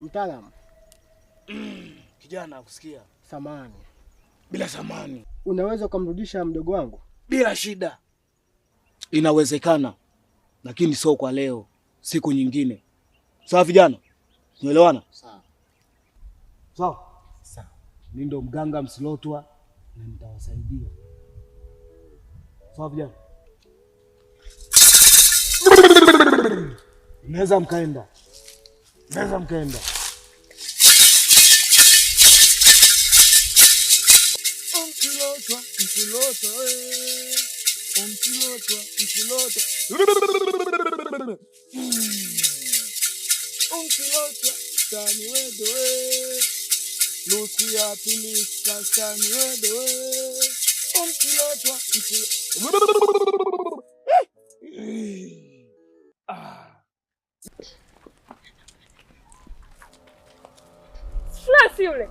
Mtaalamu. Kijana kusikia. Samani. Bila samani. Unaweza kumrudisha mdogo wangu? Bila shida. Inawezekana. Lakini sio kwa leo, siku nyingine. Sawa vijana? Tunaelewana? Sawa. Sawa. Sawa. Mimi ndo mganga Msilotwa na nitawasaidia. Sawa vijana? Naweza mkaenda. Msilotwa. Tani wedo Lucia Pilista tani wedo Msilotwa. Flasi yule.